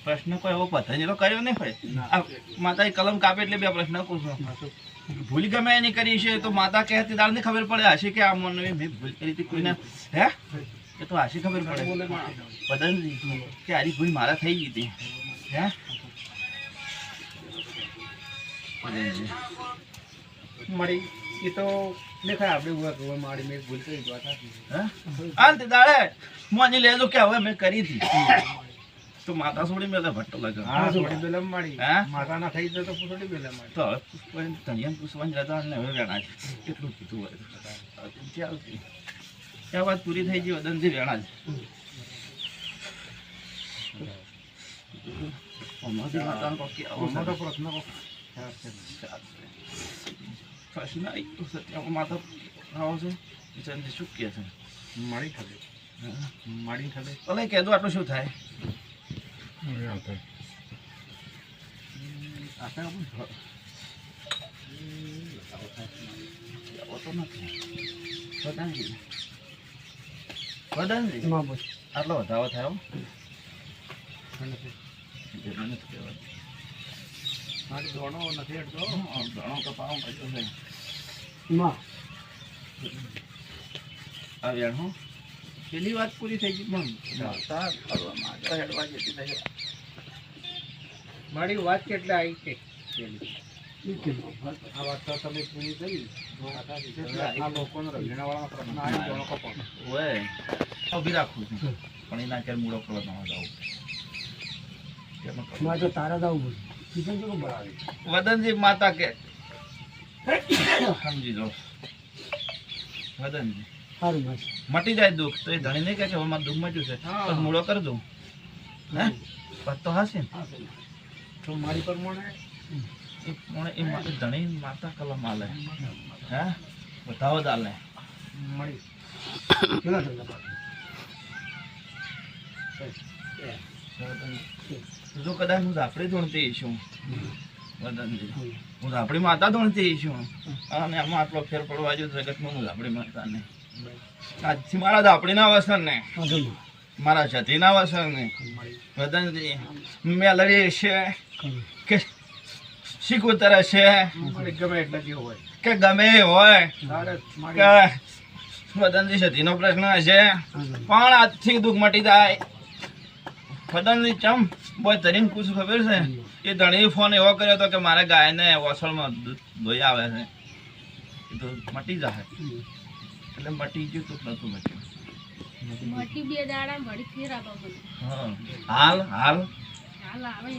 પ્રશ્ન કોઈ એવો પતંજરો કર્યો નહીં હોય. માતાએ કલમ કાપે એટલે બે પ્રશ્ન પૂછો. ભૂલ ગમે એની કરી છે તો માતા કહેતી દાળ ને ખબર પડે હશે કે આ મને મેં ભૂલ કરી હતી કોઈને. હે એ તો હશે ખબર પડે પતંજરી કે આરી ભૂલ મારા થઈ ગઈ હતી. હે મળી એ તો દેખાય આપણે મારી મેં ભૂલ કરી દાડે મોની લેજો કે હવે મેં કરી હતી તો માતા છોડી મેલે ભટ્ટો લાગે. હા છોડી બેલમ મારી. હે માતા ના થઈ જાય તો છોડી બેલમ મારી. તો ધનિયા પૂછવાની જતા ને હવે વેણા છે કેટલું કીધું હોય ચાલતી એ વાત પૂરી થઈ ગઈ વદનથી વેણા જ. અમારી માતાનો કોકી આવો મોટો પ્રશ્ન પ્રશ્ન તો સત્ય માતા આવો છે વિચારથી શું કહે છે મારી ખડે મારી ખડે ભલે કહેતો આટલું શું થાય. આટલો વધારો થયો મારી દોણો નથી અડતો ઘણો કપાવ મળ્યો છે આ વેણ હું પેલી વાત પૂરી થઈ ગઈ પણ હેડવા જતી થઈ મારી વાત કેટલા આવી છે આ વાત તો તમે પૂરી કરી આ લોકોનો રવિનાવાળા પ્રશ્ન આવ્યો દોણો કપાવ હોય ઉભી રાખું છું પણ એના કેર મૂળો કરવા ન જાઉં તો તારા જવું વદનજી માતા કે સમજી લો વદનજી મટી જાય દુઃખ તો એ ધણી નહીં કે હવે મારું દુઃખ મટ્યું છે તો મૂળો કરી દઉં. હે વાત તો હશે ને તો મારી પ્રમાણે એ માટે ધણી માતા કલમ આલે. હે બતાવો જ આલે મળી જો કદાચ હું ઝાપડી ધોણતી છું વદનજી હું ઝાપડી માતા ધોણતી છું અને આમાં આટલો ફેર પડવા જો જગતમાં હું ઝાપડી માતા ને આજથી મારા ઝાપડીના વસર ને મારા છત્રીના વસર ને વદનજી મેલડી છે કે શીકુતર છે ગમે એટલે જે હોય કે ગમે હોય કે વદનજી છત્રીનો પ્રશ્ન હશે પણ આજથી દુઃખ મટી જાય. વદનજી ચમ બોય તરીને પૂછું ખબર છે એ ધણી ફોન એવો કર્યો હતો કે મારે ગાયને ઓસળમાં ધોઈ આવે છે એ તો મટી જાય એટલે મટી ગયું તો નતું મટ્યું. મટી બે દાડા વળી ફેર આપો મને હા હાલ હાલ હાલ આવે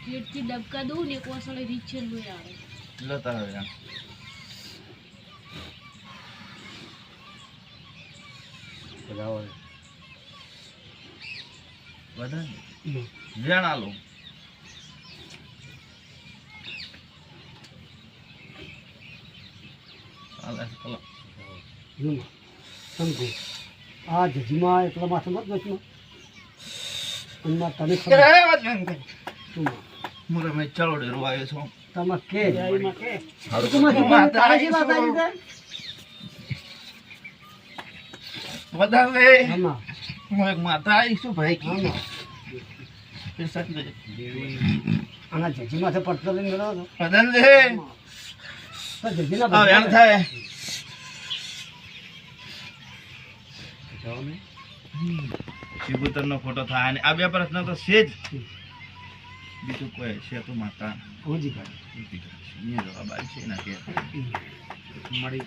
પેટથી ડબકા દઉં ને એક વાસળે રીછે લોહી આવે લેતા હવે વદનજી વેણ આલો સમજો આ જજીમાં એટલા માથે મત બચમાં તને હું રમેશ ચાલો ડેરો આવ્યો છું તમે કે વધારે હું એક માતા આવીશું ભાઈ આના જજી માથે પડતો લઈને ગયો હતો જજીના વેણ થાય શિવપુત્ર નો ફોટો થાય અને આ બે પ્રશ્ન તો છે જ બીજું કોઈ છે તો માતા જવાબ આવી છે એના કે મળી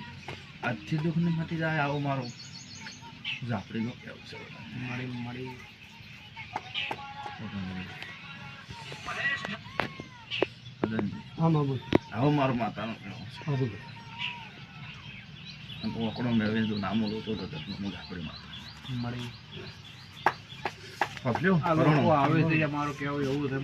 આજથી દુઃખ ને મટી જાય આવો મારો ઝાપડી નો કેવું છે મળી આવો મારો માતાનો કેવો છે ઓકડો મેળવી જો નામો લોતો તો હું ઝાપડી માતા મળી પકડ્યો આવે છે અમારું કેવું એવું છે